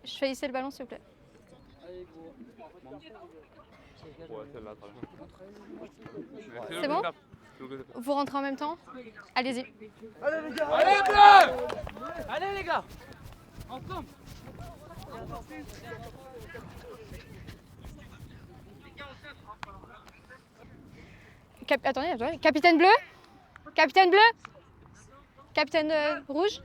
Choisissez le ballon, s'il vous plaît. C'est bon? Vous rentrez en même temps? Allez-y. Allez les gars! Allez bleu! Allez les gars! Ensemble! Attendez. Capitaine bleu? Capitaine bleu? Capitaine rouge?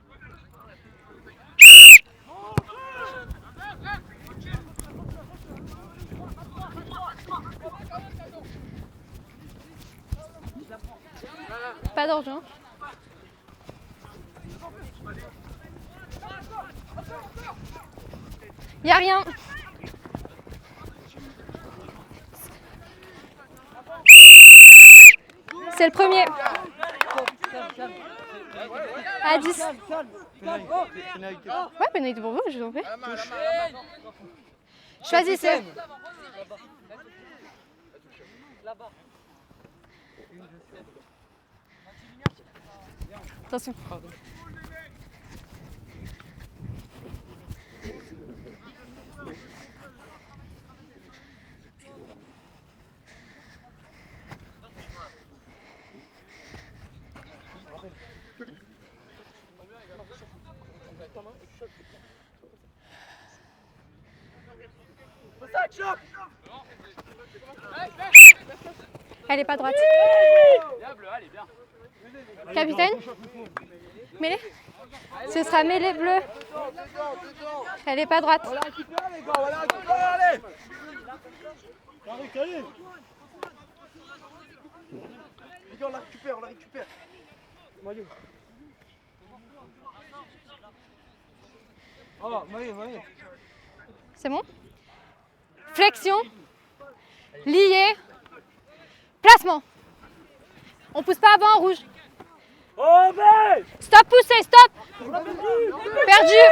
Pas d'argent. Y a rien. C'est le premier. À 10. Ouais, pénalité pour vous, je vous en prie. Choisissez. Attention. Elle est pas droite. Capitaine, mêlée. Ce sera mêlée bleue. Elle est pas droite. On la récupère les gars, on la récupère, allez! Allez! Les gars, on la récupère. Maillot. Oh, maillot. C'est bon? Flexion. Lié. Placement. On pousse pas avant en rouge. Oh, mais! Stop, poussez, stop. Perdu.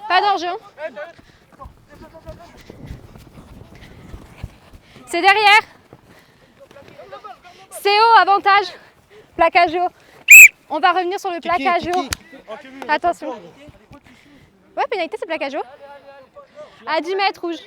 Pas d'enjeu. C'est derrière. CO, avantage. Plaquage haut. On va revenir sur le plaquage haut. Attention. Ouais, pénalité, c'est plaquage haut. À 10 mètres, rouge.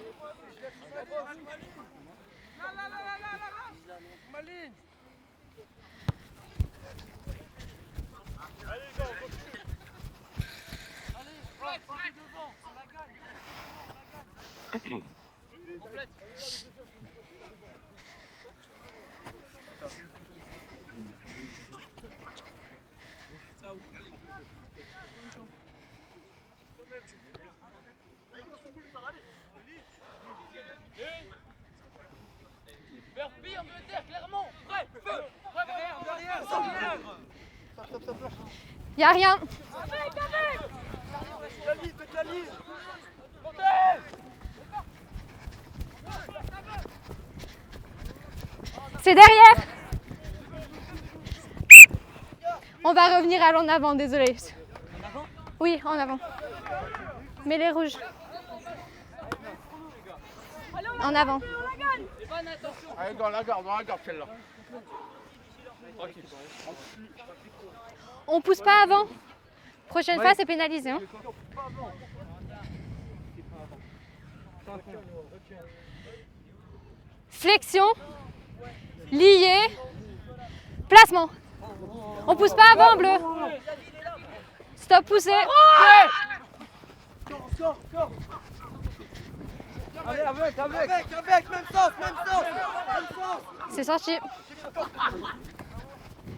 Y a rien. C'est derrière. On va revenir à en avant, désolé. Oui, en avant. Mais les rouges. En avant. Allez, dans la garde celle-là. On pousse pas avant. Prochaine fois, c'est pénalisé. Hein. Flexion. Lié. Placement. On pousse pas avant, bleu. Stop, poussez. Score. Allez, avec, même sens. C'est sorti.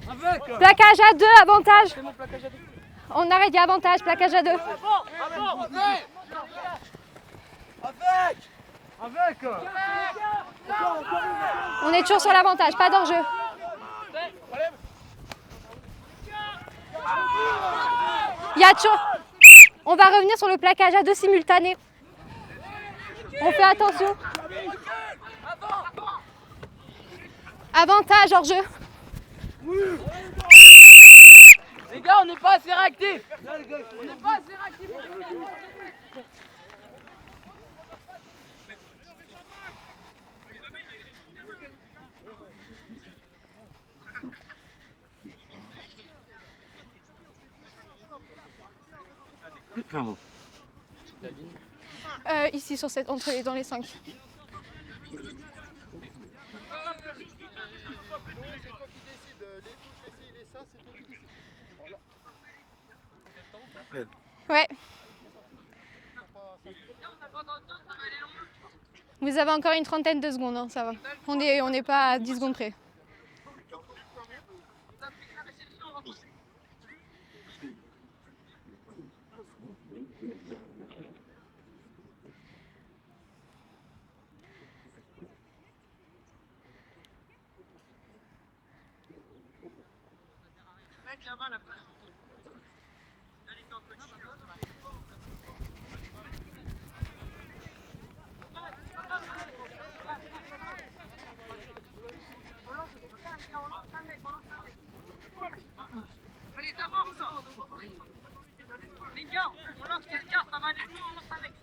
Avec. Plaquage à 2, avantage. On arrête, il y a avantage, plaquage à 2. On est toujours sur l'avantage, pas d'enjeu. Il y a toujours... On va revenir sur le plaquage à 2 simultanés. On fait attention. Avantage hors jeu. Les gars, on n'est pas assez réactifs. On n'est pas assez réactifs. Ici sur cette dans les 5. Ouais. Vous avez encore une trentaine de secondes, hein, ça va. On n'est pas à 10 secondes près. Les gars, on lance quelqu'un, ça va aller, on lance avec.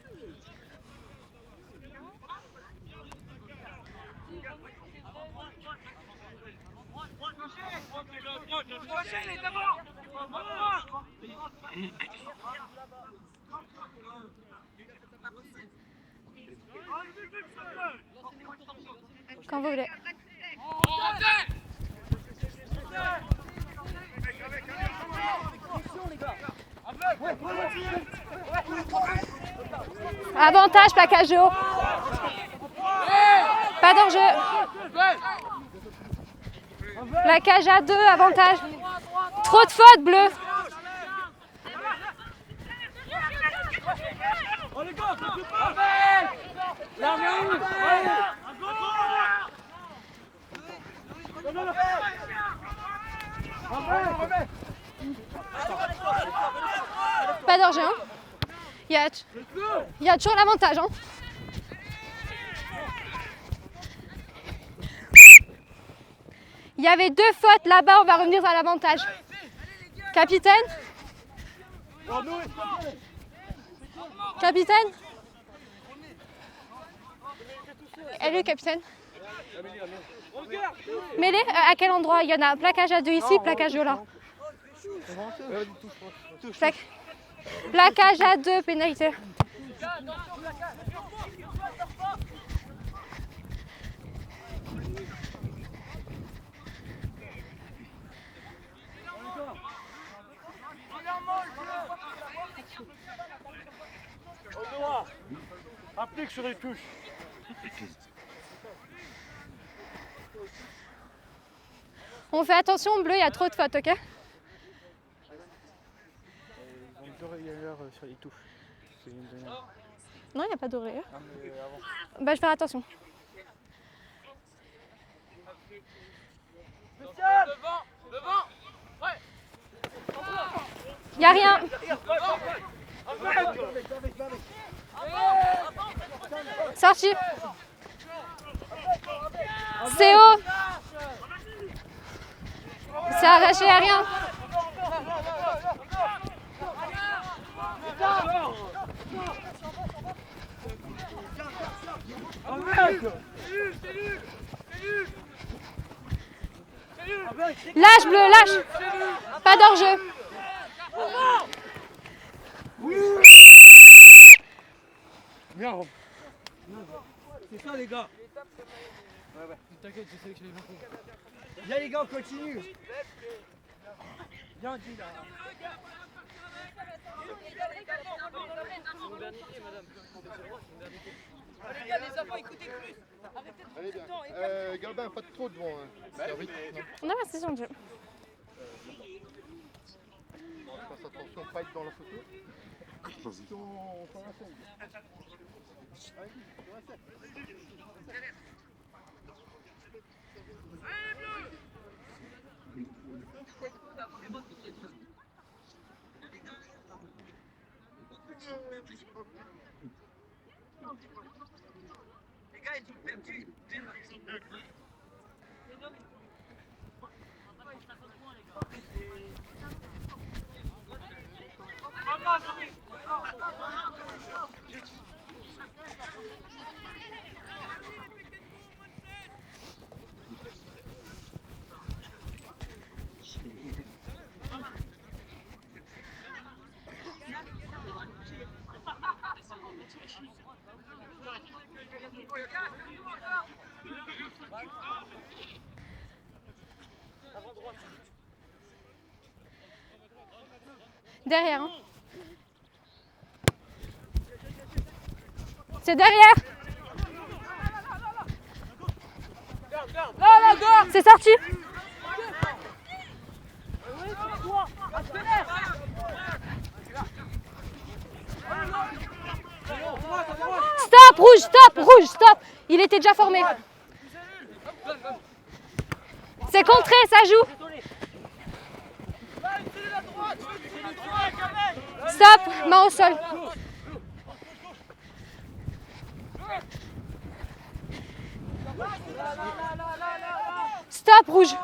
Quand vous voulez. Avantage, plaquage haut. Pas d'enjeu. Plaquage à 2, avantage. Trop de fautes, bleu. Pas d'enjeu, hein. Il y a toujours l'avantage, hein. Il y avait 2 fautes là-bas, on va revenir à l'avantage. Capitaine? Capitaine? Elle est le capitaine? Mêlée, à quel endroit? Il y en a un plaquage à 2 ici, plaquage là. Plaquage à 2, pénalité. Applique sur les touches. On fait attention, bleu, il y a trop de fautes, ok? Il y a l'heure sur les touches. Non, il n'y a pas d'oreille. Bah, je vais faire attention. Devant. Ouais. Il n'y a rien. Sorti. C'est haut. C'est arraché, à rien. Lâche, bleu, lâche. Pas d'enjeu. Bien, Rob. C'est ça, les gars. Ouais. T'inquiète, je sais que je l'ai compris. Viens, les gars, on continue. Viens, dis là. Les gars, les enfants, écoutez plus. Arrêtez de Allez bien. tout le temps. Galbin, pas trop devant. Hein. Ça vite, non. On a la session de jeu. Fasse attention, pas être dans la photo. Derrière. Hein. C'est derrière. C'est sorti. Stop, rouge, stop, rouge, stop. Il était déjà formé. C'est contré, ça joue. Stop, main au sol. Stop, rouge.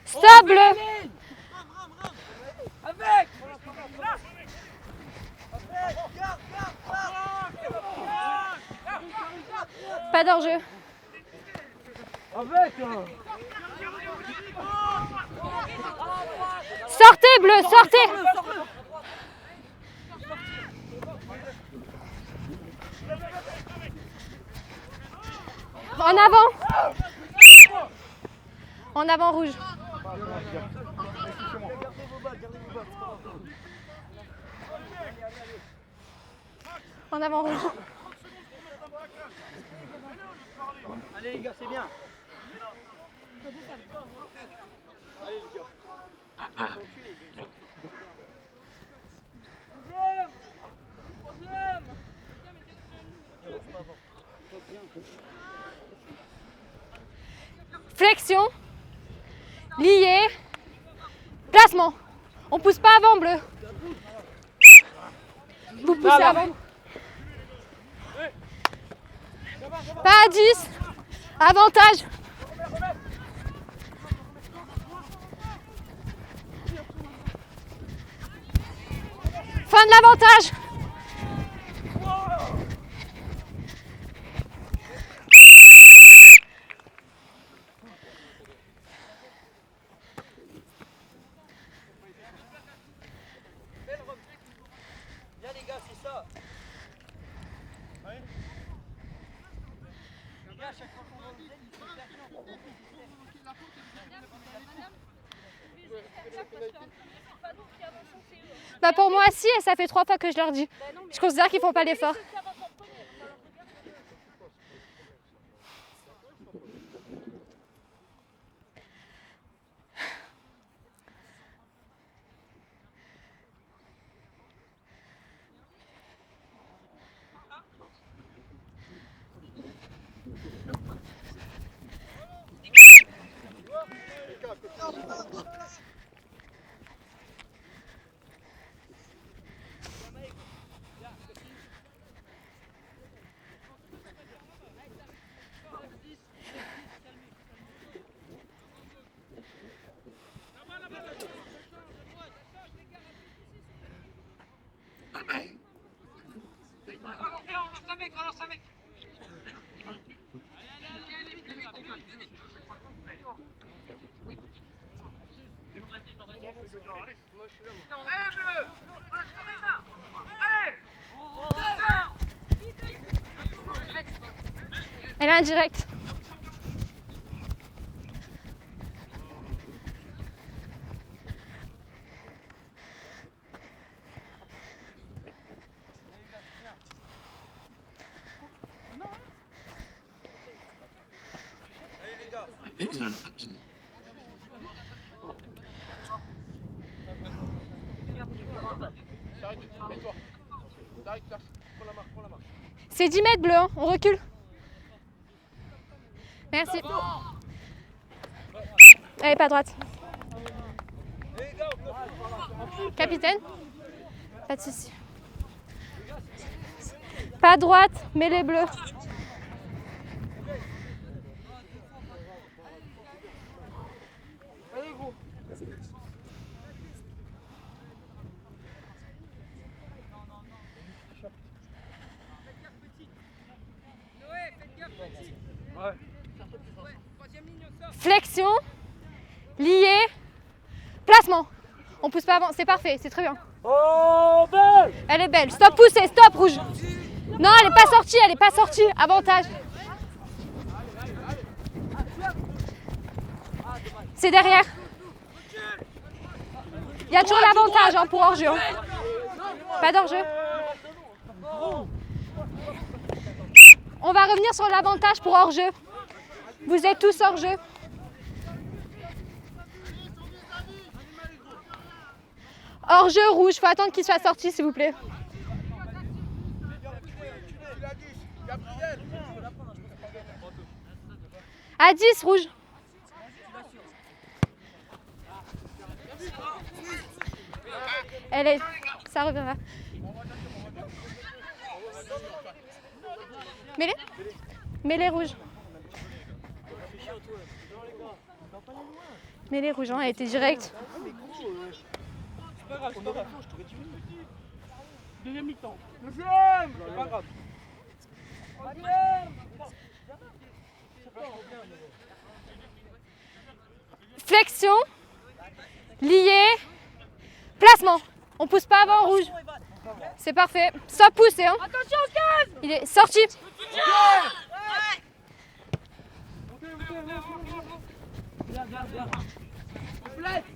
Stop, bleu. Avec. Pas d'enjeu. Sortez, bleu, sortez. En avant. En avant, rouge. En avant, rouge. Allez les gars, c'est bien. Flexion. Lié. Placement. On pousse pas avant, bleu. Vous poussez avant. Pas à 10. Avantage. Fin de l'avantage. Viens les gars, c'est ça. Les gars, chaque fois qu'on va au zen, il faut faire Bah pour moi, si, et ça fait 3 fois que je leur dis. Je considère qu'ils font pas l'effort. Elle est indirecte. C'est 10 mètres bleu, hein. On recule. Merci. Allez, pas à droite. Capitaine. Pas de soucis. Pas à droite, mais les bleus. Flexion, lié, placement. On pousse pas avant, c'est parfait, c'est très bien. Oh, belle! Elle est belle. Stop, poussez, stop, rouge. Non, elle n'est pas sortie, elle n'est pas sortie. Avantage. C'est derrière. Il y a toujours l'avantage hein, pour hors-jeu. Hein. Pas d'hors-jeu. On va revenir sur l'avantage pour hors-jeu. Vous êtes tous hors-jeu. Hors-jeu rouge, il faut attendre qu'il soit sorti s'il vous plaît. À 10 rouge. Elle est... Ça reviendra. Mets-les. Mets-les rouges. Mets-les rouges, hein, elle était directe. C'est pas grave, c'est pas grave. Deuxième mi-temps. Deuxième! C'est pas grave. Flexion, lié, placement. On pousse pas avant rouge. C'est parfait. Stop pousser. Hein. Attention, case! Il est sorti.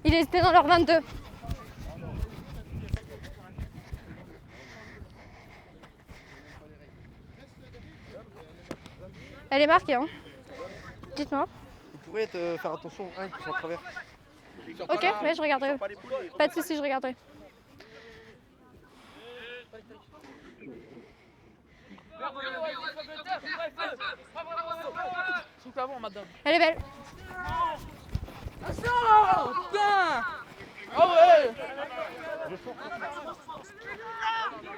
Il était dans leur 22. Elle est marquée, hein. Dites-moi. Vous pourriez faire attention à un qui sont à travers. Ok, mais je regarderai. Pas de soucis, je regarderai. Elle est belle. Attention! Putain! Ah ouais!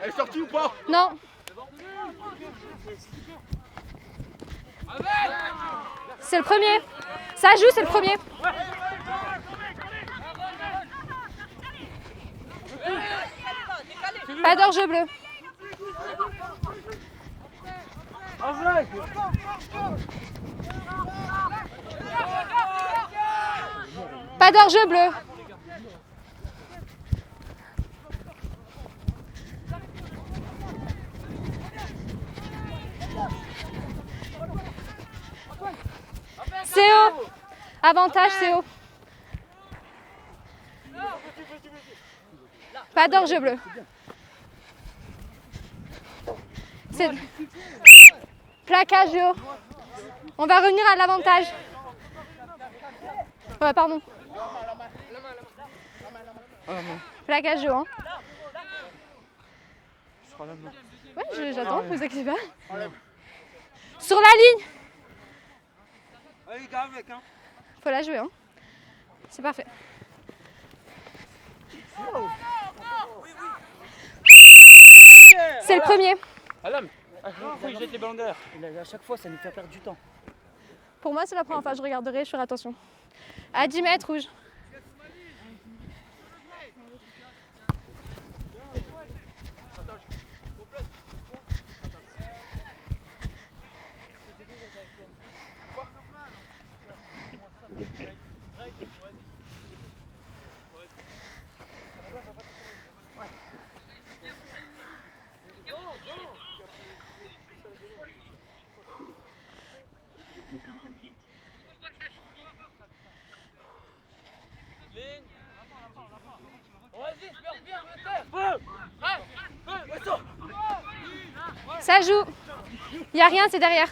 Elle est sortie ou pas? Non. C'est le premier. Ça joue, c'est le premier. Pas d'orge bleu. Pas d'orge bleu. CO. Avantage CO. Pas d'orge bleu. C'est plaquage haut. On va revenir à l'avantage. Ouais, pardon. Plaquage haut. Hein. Ouais, j'attends, vous inquiétez pas. Sur la ligne. Faut la jouer, hein. C'est parfait. C'est le premier. Alam, faut qu'il jette les ballons derrière. À chaque fois, ça nous fait perdre du temps. Pour moi, c'est la première fois. Je regarderai, je ferai attention. À 10 mètres, rouge. Ça joue. Il n'y a rien, c'est derrière.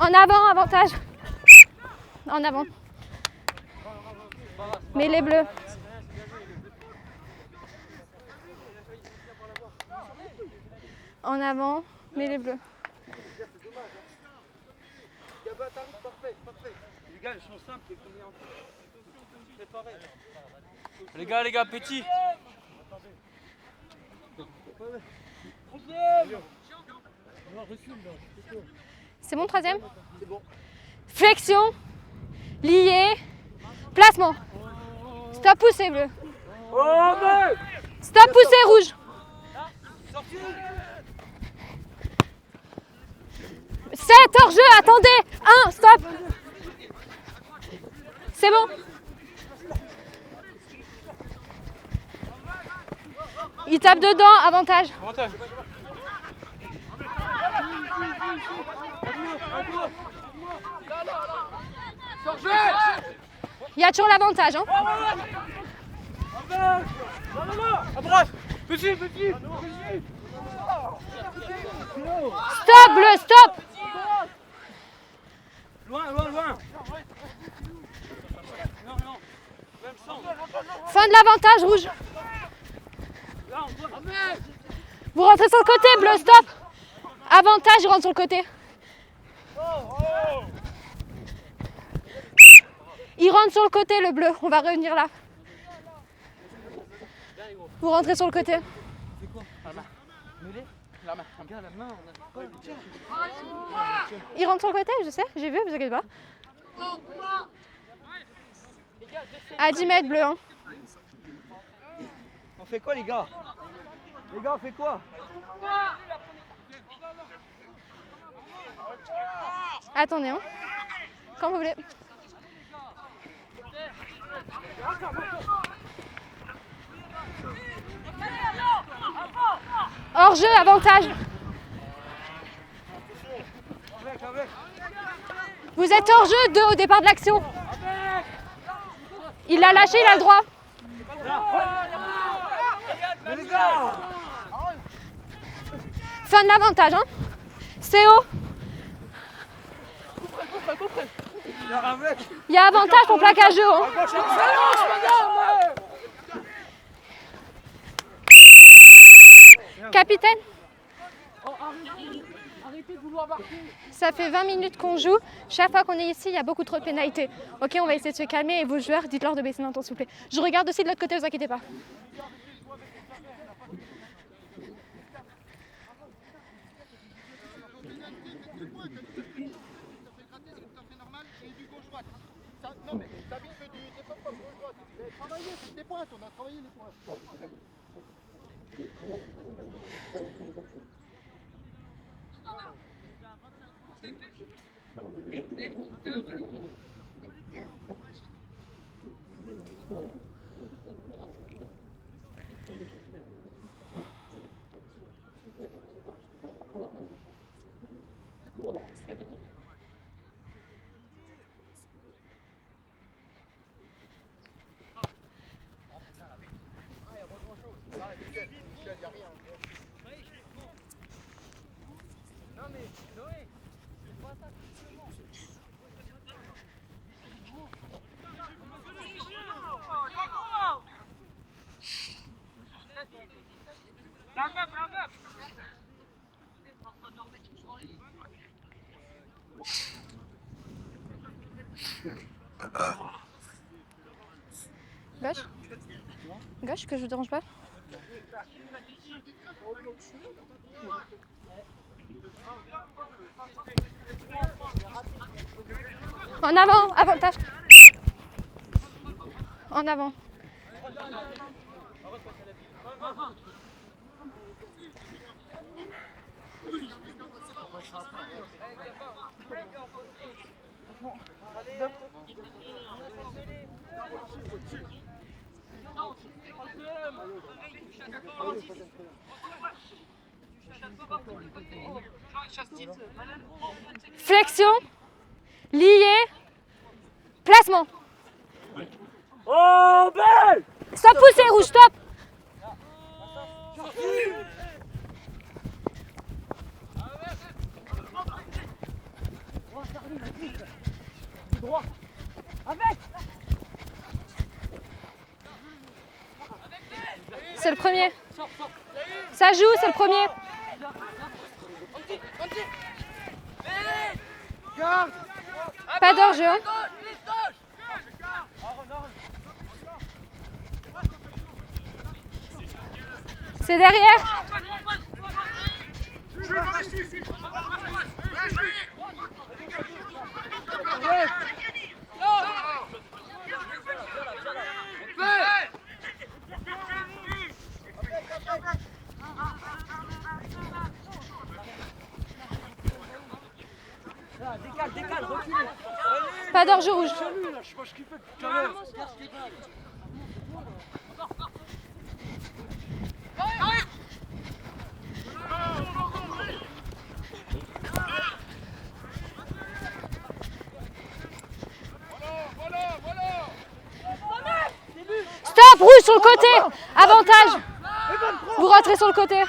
En avant, avantage. En avant. Mais les bleus. En avant, mais les bleus. Les gars, ils sont simples, les premiers en préparés. Les gars, petit. C'est bon, troisième? Flexion, lié, placement. Stop poussée bleu. Stop poussée rouge. 7 hors jeu, attendez. 1, stop. C'est bon. Il tape dedans, avantage. Avantage. Il y a toujours l'avantage. Hein. Abrace. Petit. Stop bleu, stop. Loin. Non. Même sang. Fin de l'avantage rouge. Vous rentrez sur le côté bleu, stop. Avantage, il rentre sur le côté. Il rentre sur le côté le bleu, on va revenir là. Vous rentrez sur le côté. Il rentre sur le côté, je sais, j'ai vu, vous inquiétez pas. À 10 mètres bleu. Hein. On fait quoi les gars? Les gars, on fait quoi? Attendez, hein. Quand vous voulez. Hors jeu, avantage. Vous êtes hors jeu 2 au départ de l'action. Il l'a lâché, il a le droit. Fin de l'avantage, hein. CO. Il y a avantage pour plaquage jeu. Hein. Capitaine. Ça fait 20 minutes qu'on joue. Chaque fois qu'on est ici, il y a beaucoup trop de pénalités. Ok, on va essayer de se calmer et vos joueurs, dites-leur de baisser d'un ton, s'il vous plaît. Je regarde aussi de l'autre côté, ne vous inquiétez pas. Non mais t'as vite fait c'est pas gauche-droite. Vous avez travaillé, c'est des pointes, on a travaillé les points. Gauche. Gauche, que je vous dérange pas. En avant, avantage. En avant. Flexion, lié, placement. Oh, belle! Stop, poussez, rouge, stop. Droit. Avec. C'est le premier. Ça joue, c'est le premier. Pas d'hors-jeu. Hein. C'est derrière. Décale, recule. Pas d'hors-jeu rouge. Stop, rouge sur le côté. Avantage. Vous rentrez sur le côté.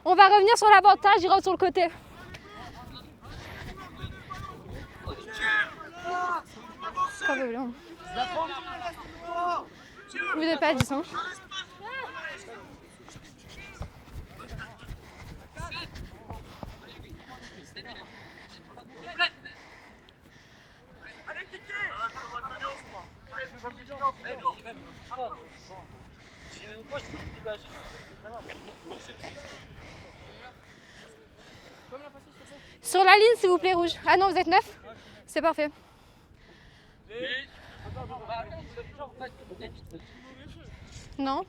On va revenir sur l'avantage, il rentre sur le côté. Quand vous voulez. Vous n'êtes pas à 10 ans. Sur la ligne, s'il vous plaît, rouge. Ah non, vous êtes 9 ? C'est parfait. Non.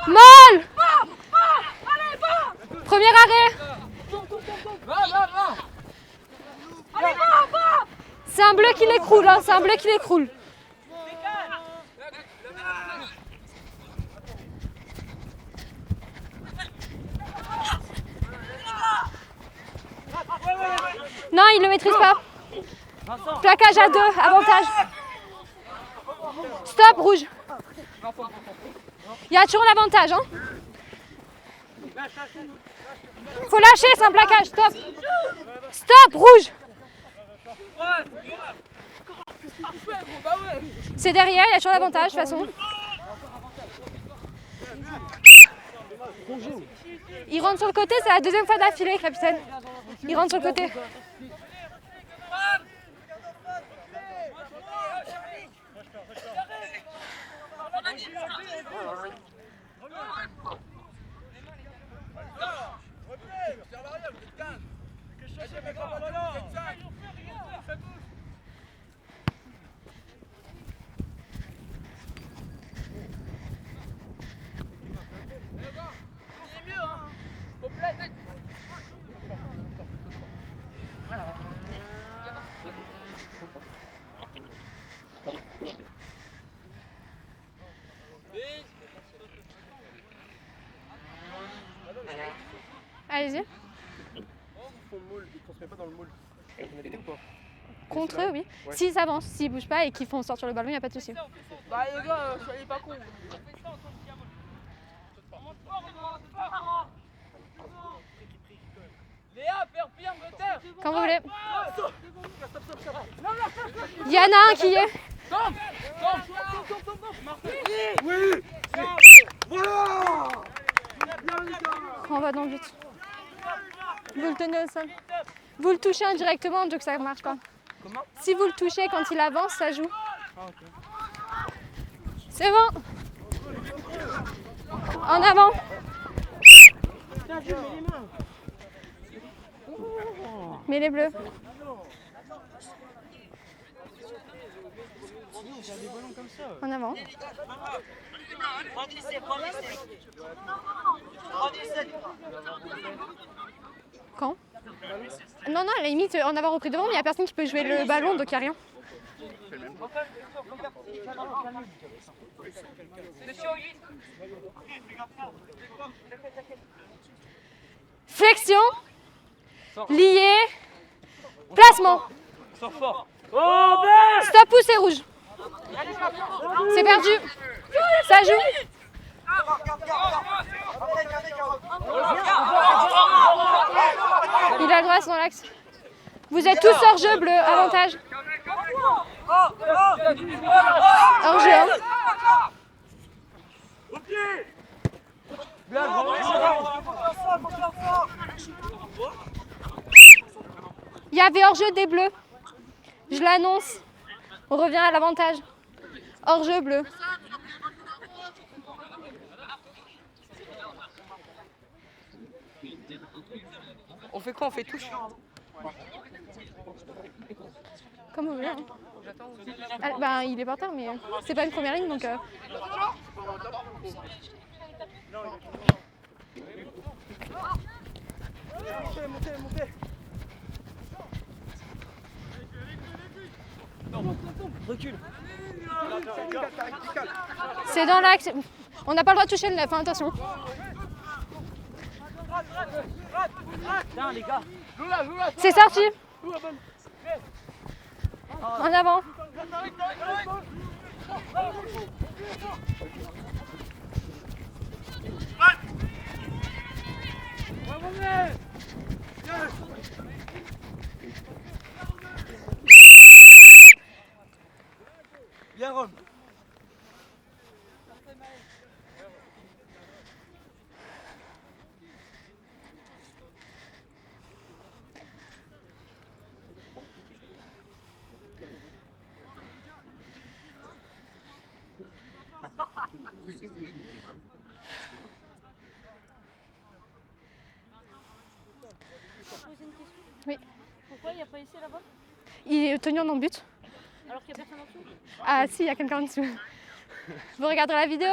Molle. Premier arrêt. C'est un bleu qui l'écroule, hein, c'est un bleu qui l'écroule. Non, il ne le maîtrise pas. Plaquage à 2, avantage. Stop, rouge. Il y a toujours l'avantage. Hein. Faut lâcher, c'est un plaquage. Stop. Stop, rouge. C'est derrière, il y a toujours l'avantage de toute façon. Il rentre sur le côté, c'est la deuxième fois d'affilée, capitaine. Il rentre sur le côté. Allez-y. Contre eux, oui. Ouais. S'ils avancent, s'ils bougent pas et qu'ils font sortir le ballon, il n'y a pas de souci. Bah les gars, soyez pas cons. Léa, perds de terre. Quand vous voulez. Il y en a un qui est. Oui. Voilà. On va dans le but. Vous le tenez au sol. Vous le touchez indirectement, donc ça ne marche pas. Comment ? Si vous le touchez quand il avance, ça joue. C'est bon. En avant. Mets les bleus. En avant. Quand ? Non, à la limite, en avoir repris devant, mais il n'y a personne qui peut jouer le ballon, donc il n'y a rien. Flexion. Lié. Placement. Sors fort. Stop ou c'est rouge. C'est perdu. Ça joue. Il a le droit, c'est dans l'axe. Vous êtes tous hors jeu bleu, avantage. Hors jeu. Hein. Il y avait hors jeu des bleus. Je l'annonce. On revient à l'avantage. Hors jeu bleu. On fait quoi? On fait touche? Comme vous voulez. Hein. Ah, ben, il est par terre, mais c'est pas une première ligne, donc... Montez. Recule. C'est dans l'axe. On n'a pas le droit de toucher le 9, hein, attention. Tiens, les gars. C'est sorti. En avant. Bien, Rome. Oui. Pourquoi il n'y a pas essayé là-bas? Il est tenu en non-but. Alors qu'il n'y a personne en dessous? Ah si, il y a quelqu'un en dessous. Vous regarderez la vidéo?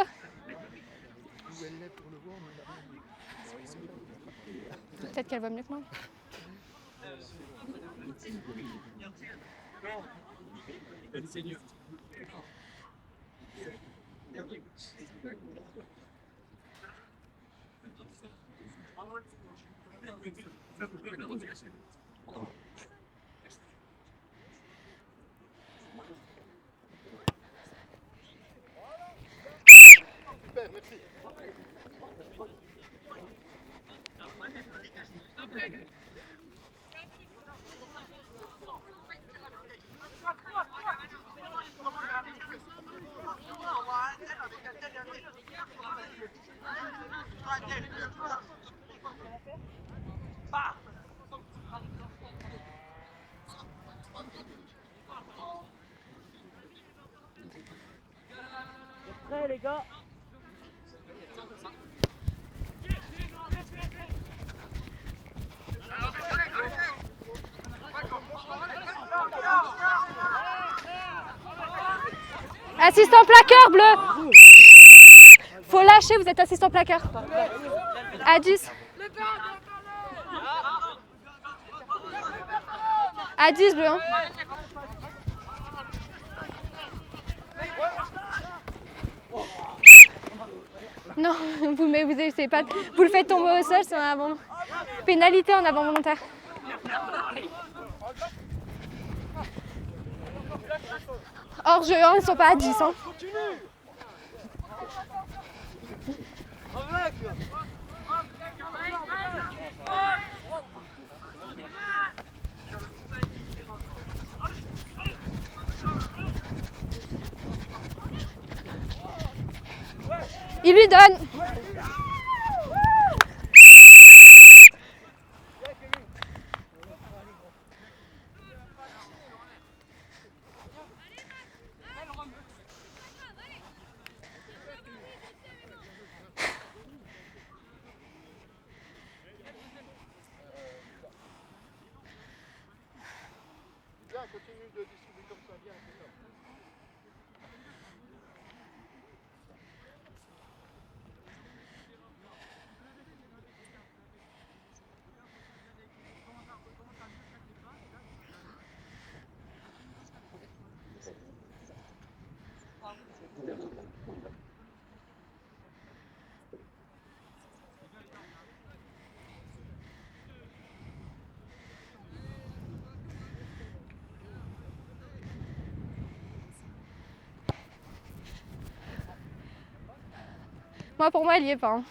Peut-être qu'elle voit mieux que moi. Super, merci. Prêts, les gars. Assistant plaqueur bleu. Faut lâcher, vous êtes assistant plaqueur. À 10. À 10 bleu. Hein. Non, vous essayez pas. Vous le faites tomber au sol, c'est en avant. Pénalité en avant volontaire. Hors jeu, hein, ils sont pas à 10. Hein. Il lui donne. Bien, continue de distribuer comme ça, bien, c'est ça. Moi, pour moi, elle y est pas. Hein.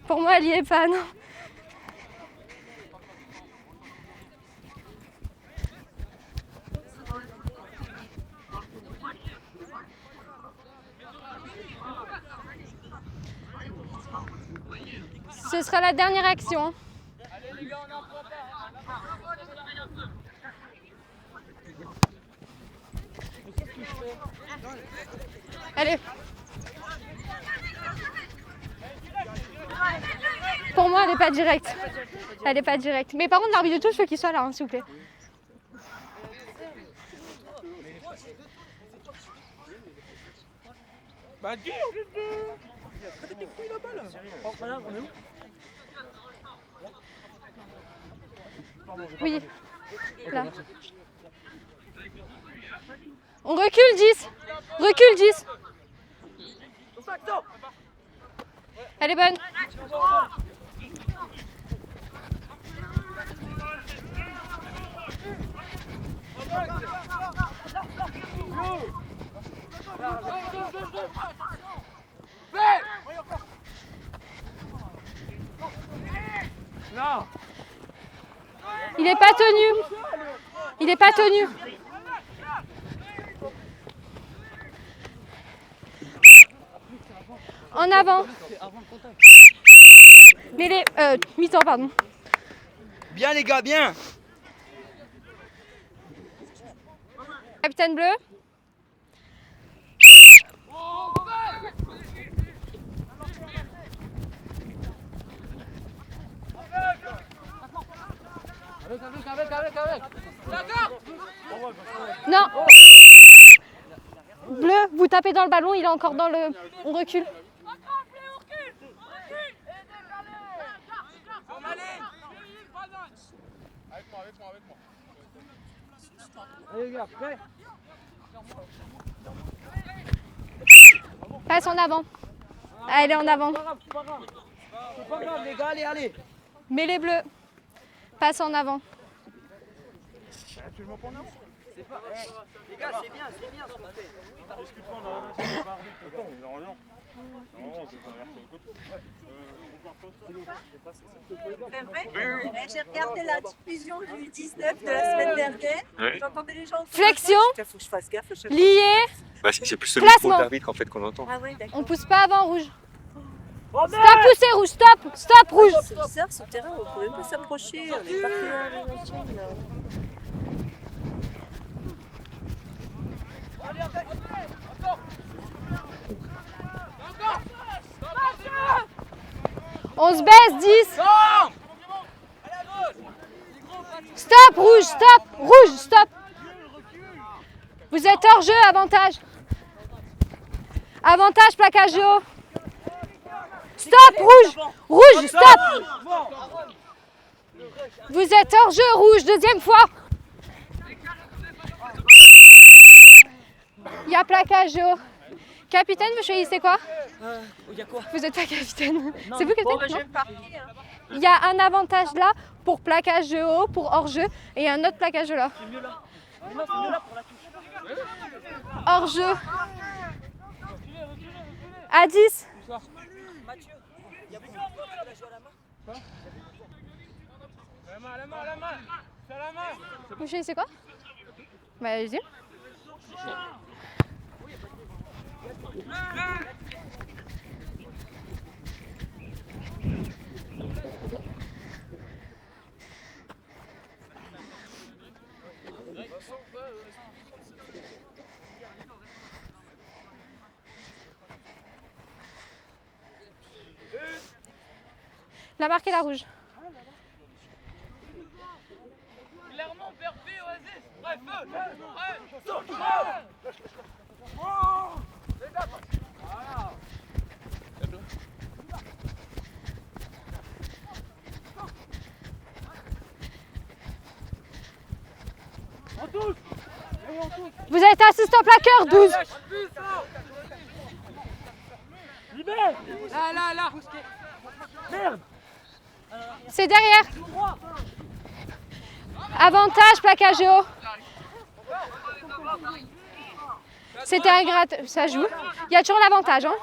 Pour moi, elle y est pas, non. Ce sera la dernière action. Allez. Pour moi, elle n'est pas directe. Elle n'est pas directe. Mais par contre, l'arbitre de touche, il faut qu'il soit là, hein, s'il vous plaît. Bah dur. Oui. Là. On recule 10. Recule 10. Elle est bonne. Non. Il n'est pas tenu. Il n'est pas tenu. En avant. Mêlée. Mi-temps, pardon. Bien les gars, bien. Capitaine bleu. Avec. Non. Bleu, vous tapez dans le ballon, il est encore dans le... On recule. Avec moi. Allez les gars, prêts? Passe en avant. Allez, en avant. C'est pas grave les gars, allez. Mets les bleus. Passe en avant. Les gars, c'est bien ce qu'on fait. J'ai regardé la diffusion du 19 de la semaine dernière. Ouais. J'entendais les gens. Flexion. Il faut que je fasse gaffe. Lié. Bah, c'est plus le Classement. micro d'arbitre en fait qu'on entend. Ah oui, d'accord. On pousse pas avant rouge. Stop, poussez rouge. Stop rouge. C'est bizarre ce terrain, on ne pouvait pas s'approcher. On est parti dans la machine, là. On se baisse, 10. Stop, rouge, stop. Vous êtes hors jeu, avantage. Avantage, plaquage haut. Stop, rouge, stop. Vous êtes hors jeu, rouge, deuxième fois. Il y a plaquage haut. Capitaine, vous choisissez quoi? Il y a quoi? Vous n'êtes pas capitaine. C'est vous capitaine? Bon, je Non. vais me partir. Il y a un avantage là pour plaquage de haut, pour hors-jeu, et un autre plaquage là. C'est mieux là. Non, c'est mieux là pour la touche. Hors-jeu. À 10. Mathieu, il y a beaucoup de fois que tu l'as joué à la main. La main. C'est à la main. Vous choisissez quoi? Bah allez-y. La marque est la rouge. Clairement, perpé, Oasis. Bref, Vous êtes assistant plaqueur, 12. Là. Merde. C'est derrière. Avantage, plaquage haut. C'était un gratte, ça joue. Il y a toujours l'avantage. Hein.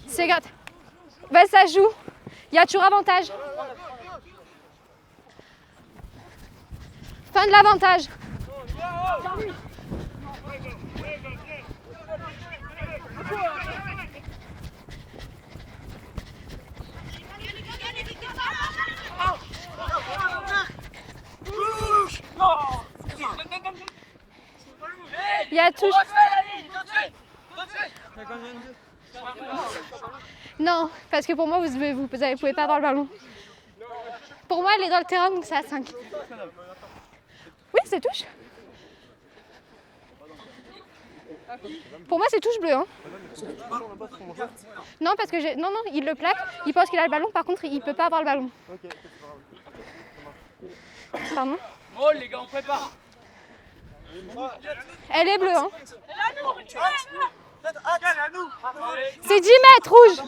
C'est gratte. Ben, ça joue. Il y a toujours avantage. Fin de l'avantage. Il y a touche. Non, parce que pour moi, vous ne pouvez pas avoir le ballon. Pour moi, elle est dans le terrain, donc c'est à 5. Oui, c'est touche. Pour moi, c'est touche bleue. Hein. Non, parce que non, il le plaque. Il pense qu'il a le ballon. Par contre, il ne peut pas avoir le ballon. Pardon. Oh, les gars, on prépare. Elle est bleue. Hein. C'est 10 mètres, rouge.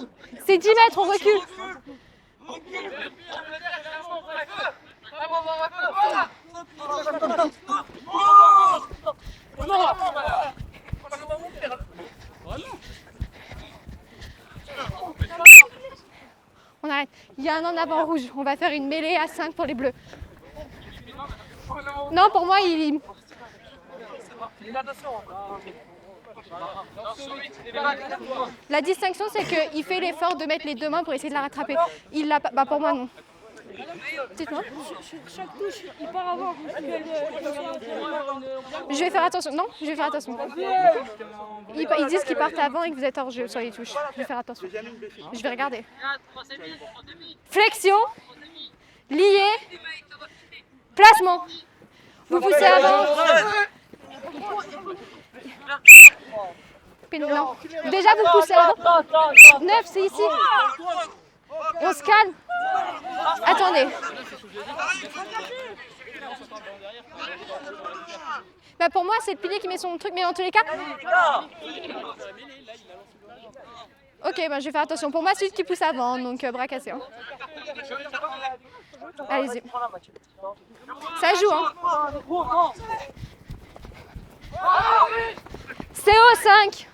C'est 10 mètres, on recule. On arrête. Il y a un en avant rouge. On va faire une mêlée à 5 pour les bleus. Non, pour moi, il... La distinction, c'est qu'il fait l'effort de mettre les deux mains pour essayer de la rattraper. Il l'a pas. Bah, pour moi, non. Dites-moi. Chaque touche, il part avant. Je vais faire attention. Non, je vais faire attention. Ils disent qu'ils partent avant et que vous êtes hors jeu sur les touches. Je vais faire attention. Je vais regarder. Flexion. Lié. Placement. Vous poussez avant. Non. Déjà, vous poussez avant. 9, c'est ici. On se calme. Attendez. Bah pour moi, c'est le pilier qui met son truc, mais dans tous les cas. Ok, bah je vais faire attention. Pour moi, c'est lui qui pousse avant, donc bras cassés. Hein. Allez-y. Ça joue, hein. CO 5.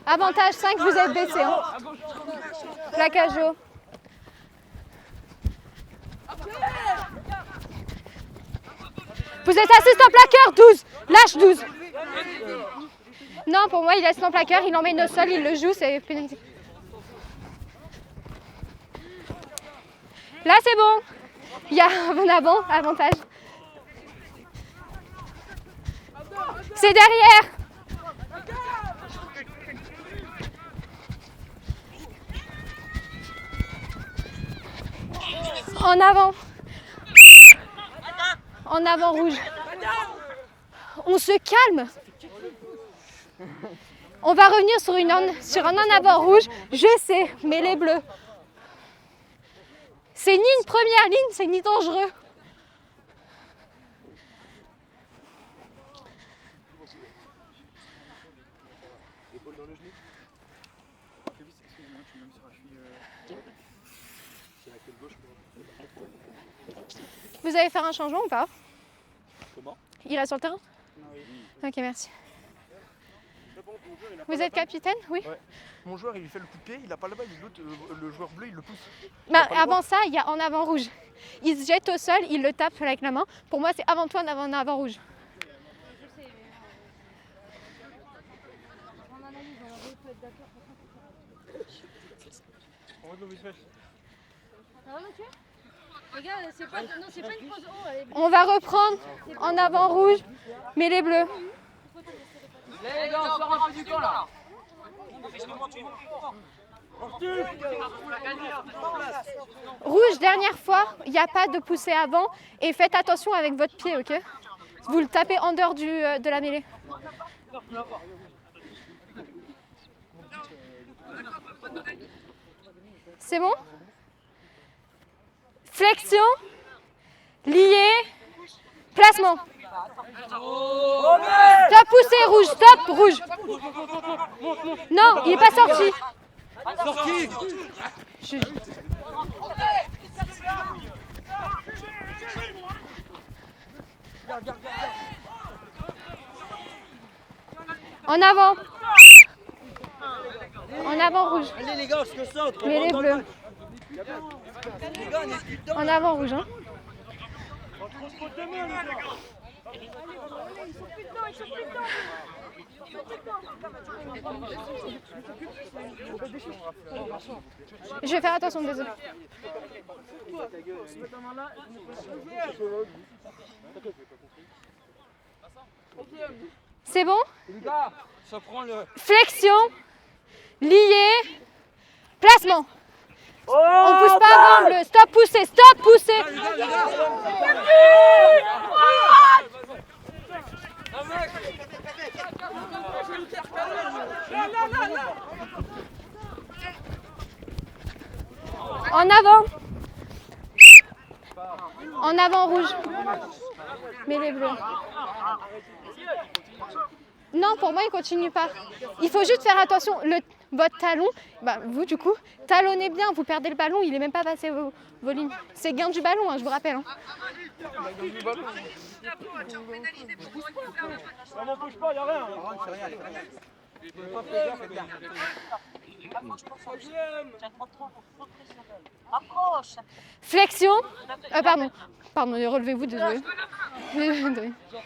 Avantage 5, vous êtes baissé. Hein. Plaquage haut. Vous êtes assistant plaqueur, 12. Lâche 12. Non, pour moi, il est assistant plaqueur, il emmène au sol, il le joue, c'est pénalité. Là, c'est bon. Il y a un avant, avantage. C'est derrière. En avant. En avant rouge. On se calme. On va revenir sur un en avant rouge. Je sais, mais les bleus. C'est ni une première ligne, c'est ni dangereux. Vous allez faire un changement ou pas? Comment? Il reste sur le terrain? Ok, merci. Vous êtes capitaine? Oui. Ouais. Mon joueur, il lui fait le coup de pied, il n'a pas le bas, le joueur bleu, il le pousse. Bah, avant ça, il y a en avant rouge. Il se jette au sol, il le tape avec la main. Pour moi, c'est avant toi en avant rouge. Regarde, c'est pas une pause haut. On va reprendre en avant rouge, mais les bleus. Les gars, on sort un peu du camp là. Rouge, dernière fois, il n'y a pas de poussée avant. Et faites attention avec votre pied, ok? Vous le tapez en dehors de la mêlée. C'est bon? Flexion, lié, placement. Stop, poussez, rouge, stop, rouge. Non, il n'est pas sorti. Sorti. En avant. En avant rouge. Allez les gars, on se concentre. Mais les bleus. Les gars, on est dedans. En avant rouge. Hein. Je vais faire attention, désolé. C'est bon? Les gars, ça prend le... Flexion, lié, placement. On pousse pas avant bleu. Stop, poussez, stop, poussez. En avant. En avant rouge. Mais les bleus. Non, pour moi, il continue pas. Il faut juste faire attention. Votre talon, bah, vous du coup, talonnez bien. Vous perdez le ballon, il est même pas passé vos lignes. C'est gain du ballon, hein, je vous rappelle. Hein. On n'en bouge pas, il n'y a rien. Flexion. Pardon, relevez-vous, désolé.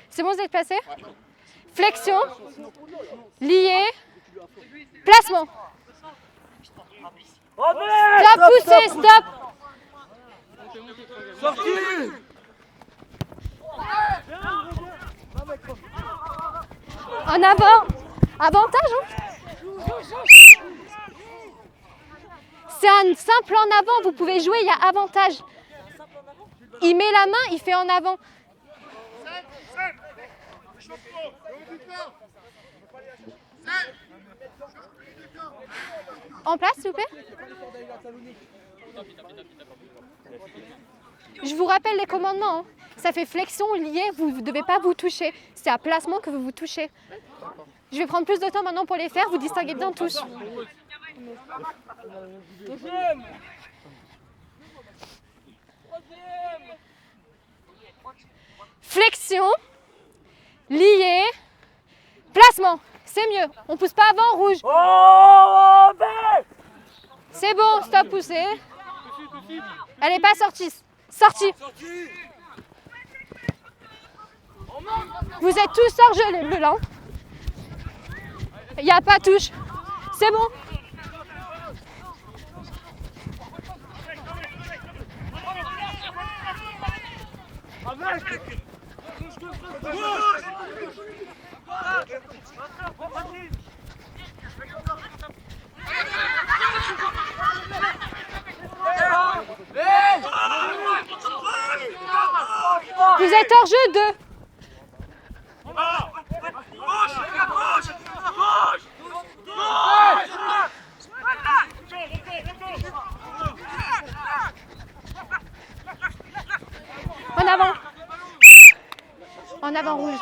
C'est bon, vous êtes placé? Flexion, lié, placement. Stop, poussez, stop. Sorti. En avant. Avantage, hein. C'est un simple en avant, vous pouvez jouer, il y a avantage. Il met la main, il fait en avant. En place, s'il vous plaît. Je vous rappelle les commandements. Hein. Ça fait flexion, lié, vous ne devez pas vous toucher. C'est à placement que vous vous touchez. Je vais prendre plus de temps maintenant pour les faire. Vous distinguez bien tous. Flexion, lié, placement. C'est mieux. On pousse pas avant, rouge. C'est bon, stop, poussez. Elle n'est pas sortie. Sortie. Vous êtes tous hors jeu, les bleus là. Il n'y a pas touche. C'est bon. Vous êtes hors jeu 2. En avant. En avant rouge.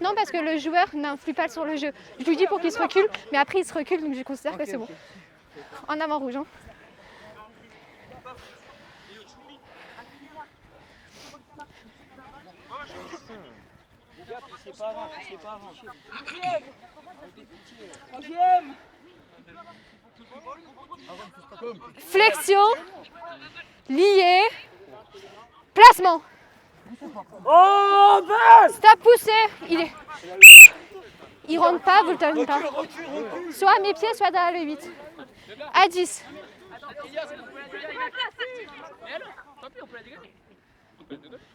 Non, parce que le joueur n'influe pas sur le jeu. Je lui dis pour qu'il se recule, mais après il se recule, donc je considère que c'est bon. En avant rouge. Hein. Flexion, lié, placement. Stop, poussez. Il rentre pas, vous le tenez pas. Soit à mes pieds, soit derrière le 8. À 10.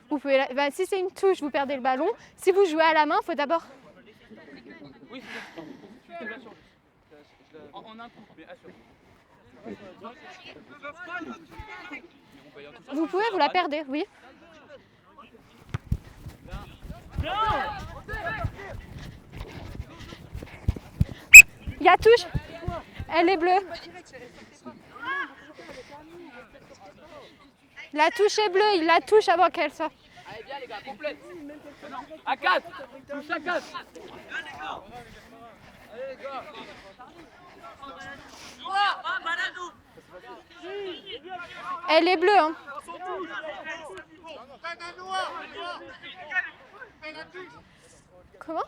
Vous pouvez si c'est une touche, vous perdez le ballon. Si vous jouez à la main, il faut d'abord... Oui, bien sûr. En un coup, mais assure. Vous pouvez, vous la perdez, oui. Il y a touche. Elle est bleue. La touche est bleue, il la touche avant qu'elle sorte. Allez, bien les gars, complète. À 4. Touche à 4. Allez les gars. Elle est bleue, hein. Comment?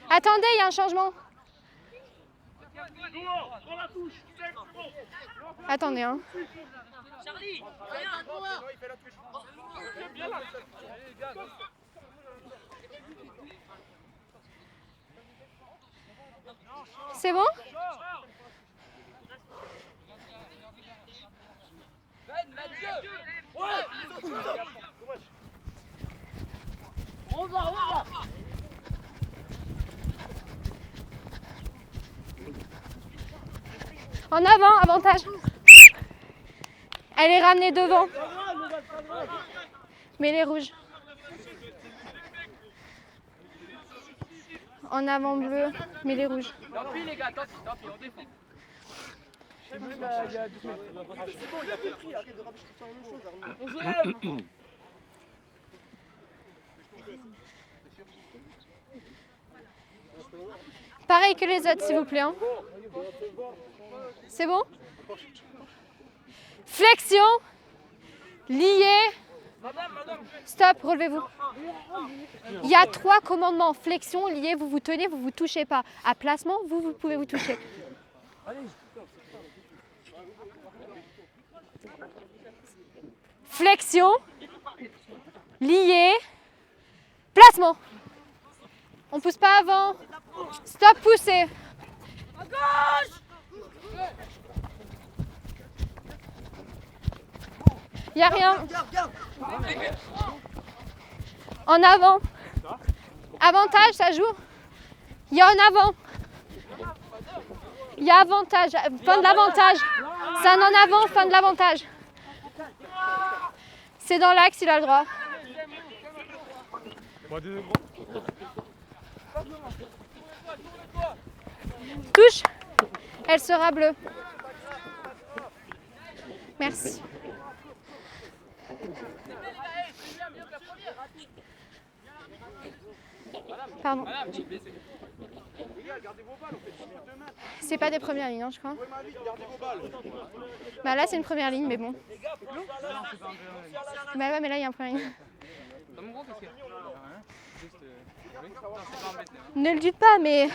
Attendez, il y a un changement. Attendez, hein. C'est bon? En avant, avantage. Elle est ramenée devant. Mais les rouges. En avant bleu, mais les rouges. Tant pis les gars, tant pis, on défend. On se lève. Pareil que les autres, s'il vous plaît. Hein. C'est bon? Flexion. Lié. Stop, relevez-vous. Il y a 3 commandements. Flexion, lié, vous vous tenez, vous ne vous touchez pas. À placement, vous pouvez vous toucher. Flexion, lié, placement. On ne pousse pas avant. Stop, poussez. À gauche. Il n'y a rien. En avant. Avantage, ça joue. Il y a en avant. Il y a avantage. Fin de l'avantage. C'est un en avant, fin de l'avantage. C'est dans l'axe, il a le droit. Touche. Elle sera bleue. Merci. Pardon. C'est pas des premières lignes, hein, je crois. Bah là, c'est une première ligne, mais bon. Bah ouais, mais là, il y a une première ligne. Ne le dites pas, mais...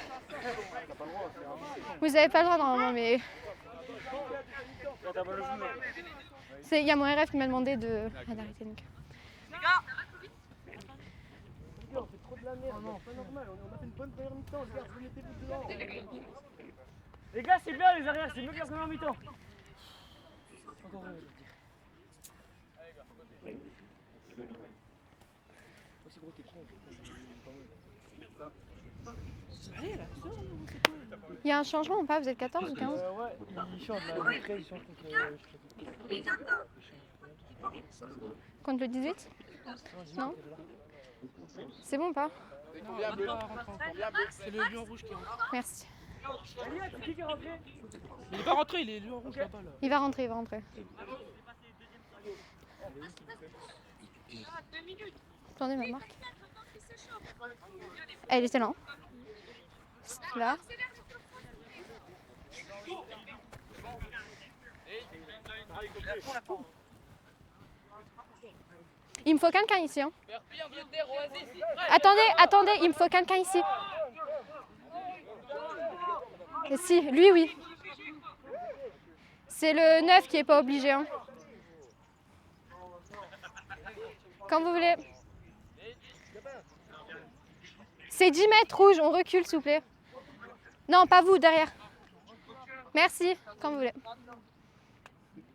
Vous avez pas le droit, normalement, mais... Il y a mon RF qui m'a demandé d'arrêter, donc... On fait trop de la merde. Non, pas normal. On a fait une bonne première mi-temps. Les gars, remettez-vous dedans. Les gars, c'est bien les arrières. C'est mieux que la première mi-temps. Encore un. Il y a un changement ou pas? Vous êtes 14 ou 15? Ouais, ils chantent là. Le 13, ils chantent Contre le 18? Non? C'est bon ou pas? C'est le lion rouge qui rentre. Merci. C'est qui est rentré? Il est pas rentré, il est lion rouge là-bas là. Il va rentrer, il va rentrer. Attendez ma marque. Elle était là. Là. Il me faut quelqu'un ici. Hein. Attendez, il me faut quelqu'un ici. Et si, lui oui. C'est le 9 qui n'est pas obligé. Hein. Quand vous voulez. C'est 10 mètres rouge, on recule s'il vous plaît. Non, pas vous, derrière. Merci, quand vous voulez.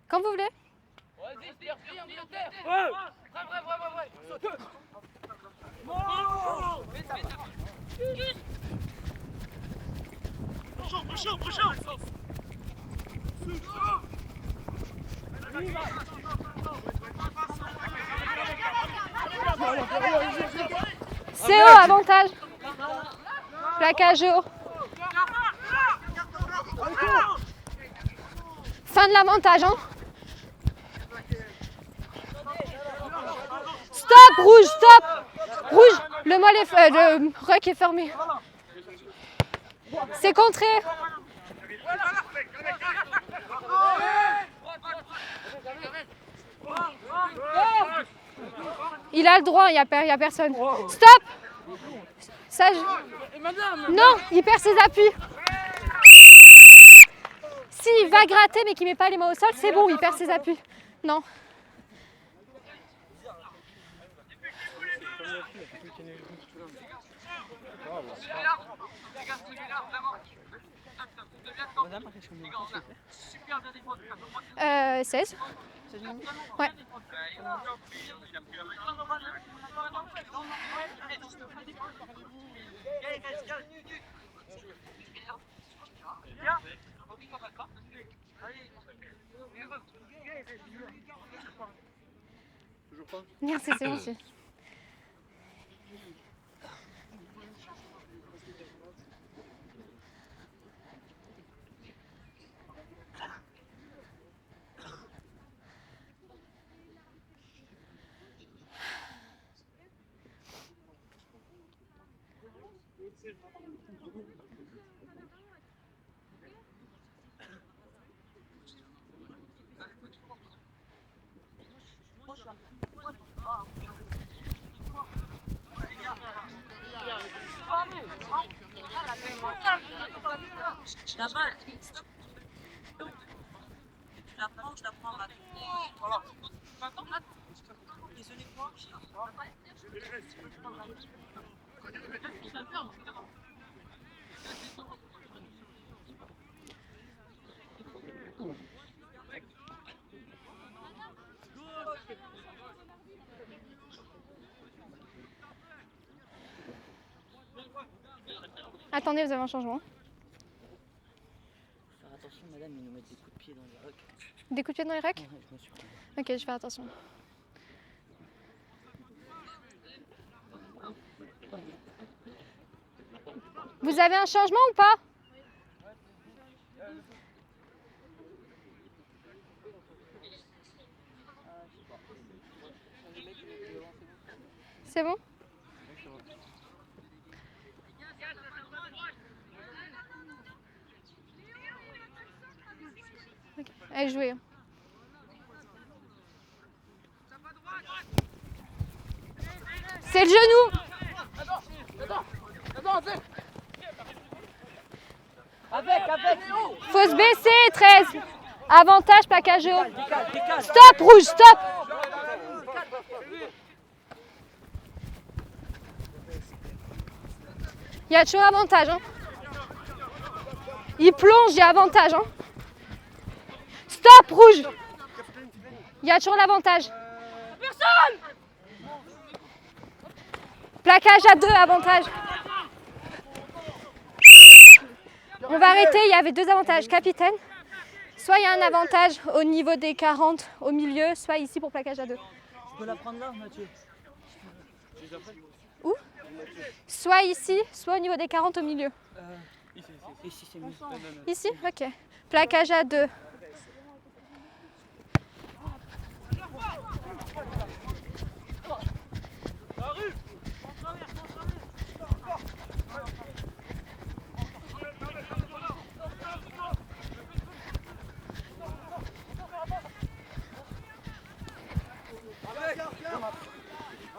Quand vous voulez. C'est haut, avantage. Plaquage haut. Fin de l'avantage, hein. Stop, rouge, stop. Rouge, le ruck est fermé. C'est contré. Il a le droit, il y a personne. Stop. Ça, non, il perd ses appuis. S'il va gratter mais qu'il met pas les mains au sol, c'est bon, il perd ses appuis. Non. Madame, qu'est-ce qu'on dit? 16. Ouais. Toujours pas. Merci, c'est bon. Je la prends. Je la prends là. Désolé quoi. Attendez, vous avez un changement. Faire attention, madame, ils nous mettent des coups de pied dans les rocks. Des coups de pied dans les racks? Ouais, je me suis pris. Ok, je vais faire attention. Vous avez un changement ou pas? C'est bon? Okay. Allez, jouez. C'est le genou. Faut se baisser, 13. Avantage, plaquage haut. Stop, rouge, stop. Il y a toujours avantage. Hein. Il plonge, il y a avantage. Hein. Stop, rouge. Il y a toujours l'avantage. Personne. Plaquage à 2, avantage. On va arrêter, il y avait 2 avantages. Capitaine, soit il y a un avantage au niveau des 40 au milieu, soit ici pour plaquage à 2. Tu peux la prendre là, Mathieu? Où? Soit ici, soit au niveau des 40 au milieu. Ici, c'est mieux. Ici? Ok. Plaquage à 2.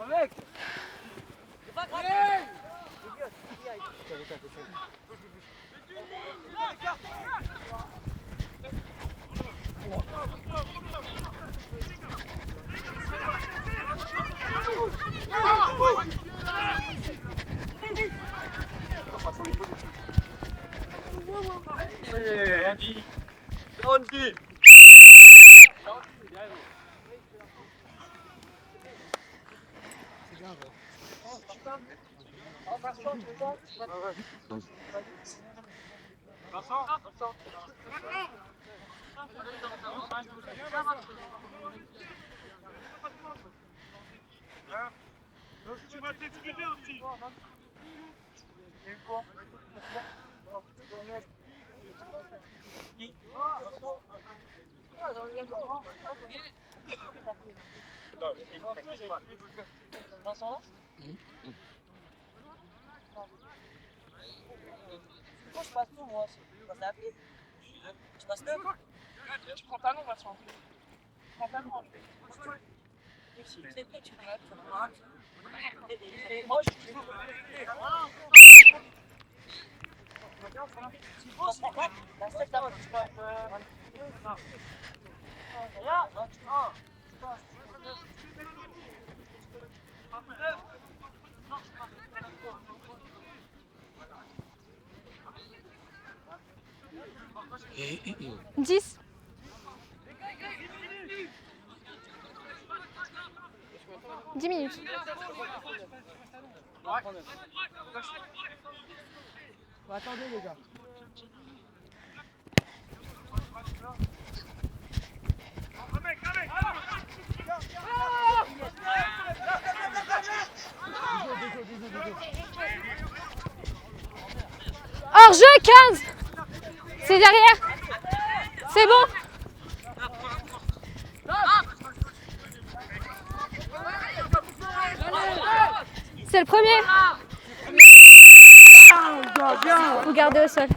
Avec. Andy. Andy. Tu vas t'excuser aussi. je passe tout, moi. Je passe la pied. Je passe le. Tu prends talon, Vincent. Tu prends talon. C'est vrai, tu regardes, ça va. Moi, je suis. La sec, là, tu peux. Dix. Dix minutes. Attendez les gars. Hors-jeu 15. C'est derrière. C'est bon. C'est le premier. Vous gardez au sol.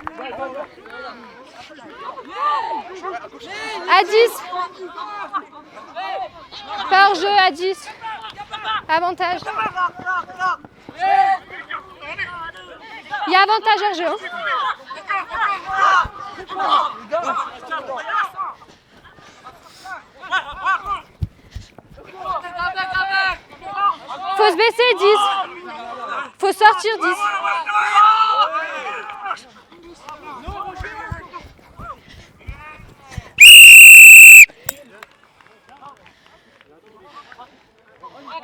À 10. Pas hors-jeu à 10. Avantage. Il y a avantage hors-jeu. Hein. Faut se baisser 10. Faut sortir 10.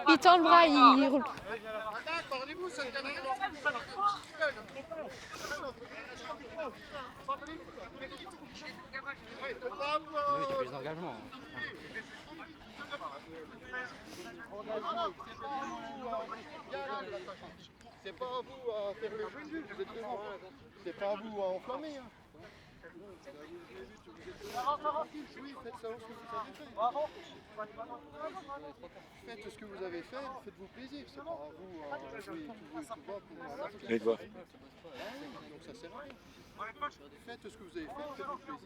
Il tend le bras, il roule. Parlez-vous, ça Oui, tu fais des engagements. C'est pas à vous à faire le jeu, vous êtes devant. C'est pas à vous à enflammer. Hein. Oui, faites ça ce que vous avez fait. Faites ce que vous avez fait, faites-vous plaisir. C'est pas à vous à jouer tout bas pour Je te vois. donc ça sert à rien. Faites ce que vous avez fait, faites-vous plaisir.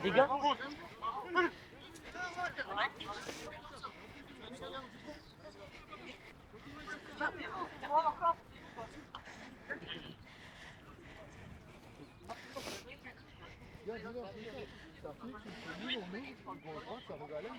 Les gars. Les gars. Ça fixe, on ouvre, on droite, ça arrive à l'aise.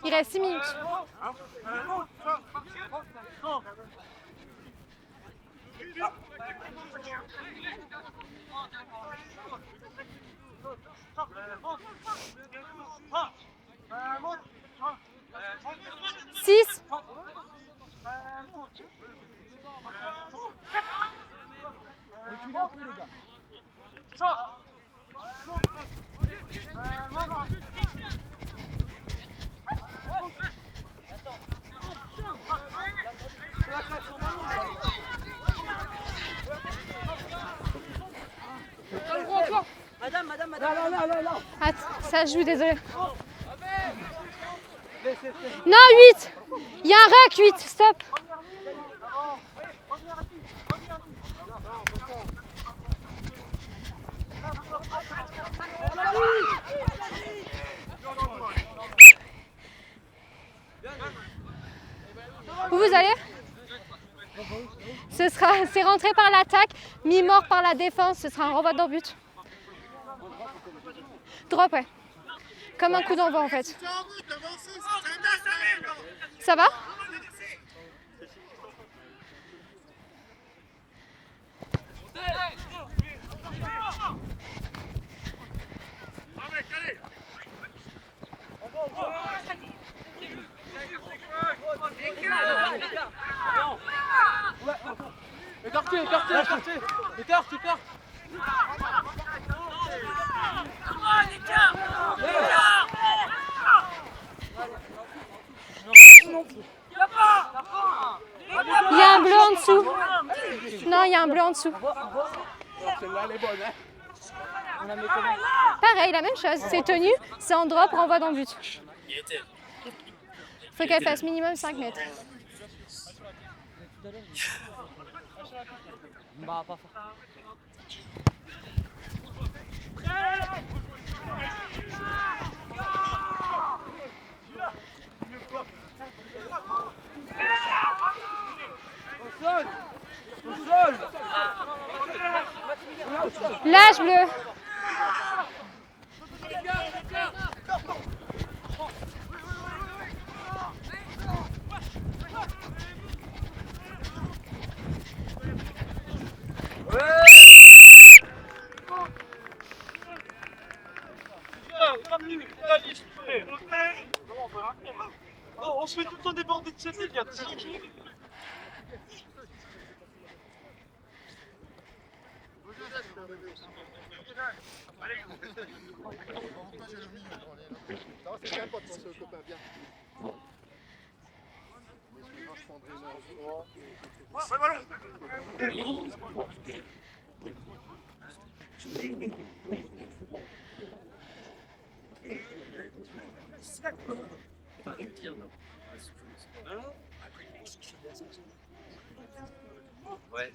Il reste 6 minutes. Six. Attends, ça joue, désolé. Non, 8. Il y a un rack, 8, stop. Où vous allez? C'est rentré par l'attaque, mi-mort par la défense, ce sera un renvoi dans but. Drop, ouais. Comme un coup d'envoi en fait. Ça va? Écartez, écartez, écartez. Écarte, écarte. Il y a un bleu en dessous. Non, il y a un bleu en dessous. Celle-là, elle est bonne, hein. Pareil, la même chose. C'est tenu, c'est en drop, renvoi dans le but. Faut qu'elle fasse minimum 5 mètres. Bah, pas fort. Lâche bleu. On se fait tout le temps déborder de cette ligne. C'est quand même pas de penser au copain, bien. Ouais.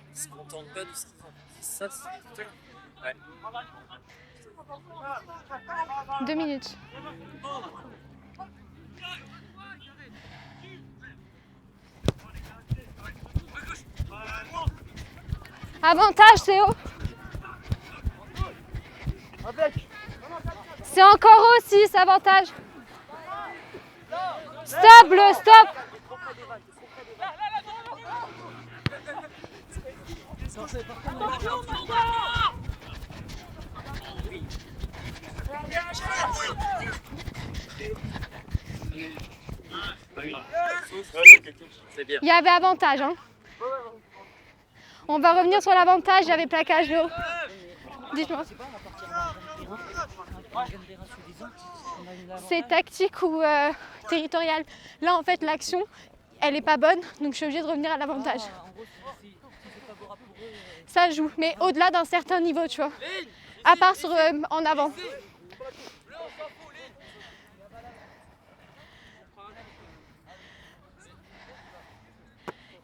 Ils se contentent pas de ça. Ouais. 2 minutes. Avantage, Théo. C'est encore au 6, avantage. Stop, bleu, stop. C'est bien. Il y avait avantage. Hein. On va revenir sur l'avantage, il y avait plaquage de haut. Dites-moi. C'est tactique ou territorial. Là, en fait, l'action, elle n'est pas bonne, donc je suis obligée de revenir à l'avantage. Ça joue, mais au-delà d'un certain niveau, tu vois. À part sur, en avant.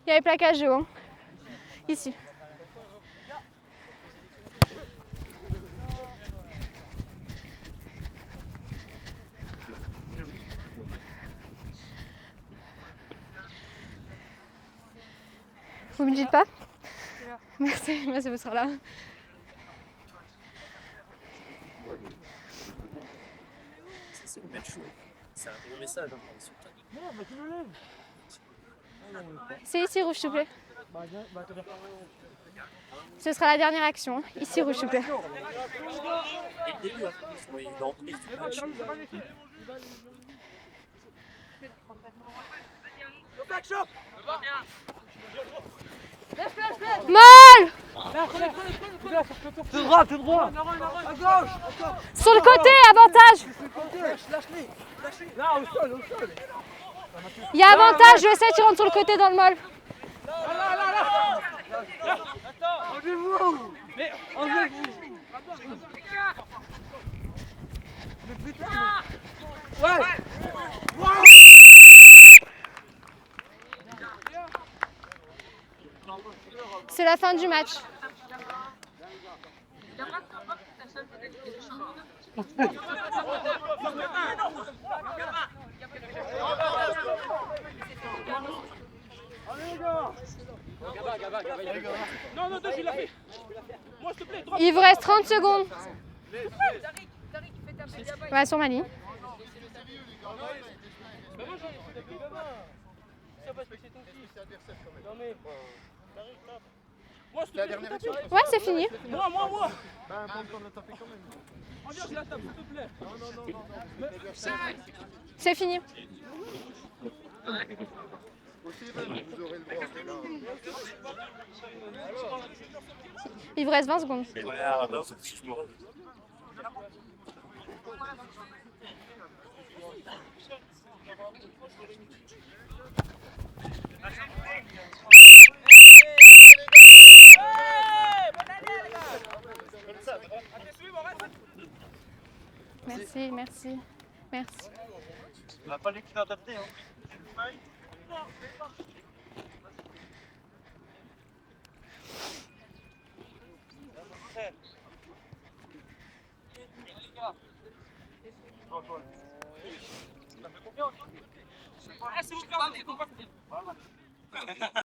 Il y a les plaquages hauts. Hein. Ici. Vous me dites pas? Merci, merci, vous serez là. C'est le match. C'est un bon message. Hein, C'est ici, rouge, s'il vous plaît. Ce sera la dernière action. Ici, rouge, s'il vous plaît. dès le début, hein, il est en prise du match. Molle! Tout droit, tout droit. Sur le côté, avantage! Là, au sol. Il y a avantage, le 7 il rentre sur le côté dans le molle. Enlevez-vous. Mais enlevez-vous. Ouais. C'est la fin du match. Non, toi, tu l'as fait. Moi, s'il te plaît, Il vous reste 30 secondes. Ouais, sur ma ligne. C'est la dernière action. Ouais, c'est fini. Moi. Bah, bon temps de la taper quand même. Regarde, je la tape, s'il te plaît. C'est fini. Aussi, vous aurez le droit. Il vous reste 20 secondes. Merci. On n'a pas les clés adaptées. Hein. Ah, c'est vous,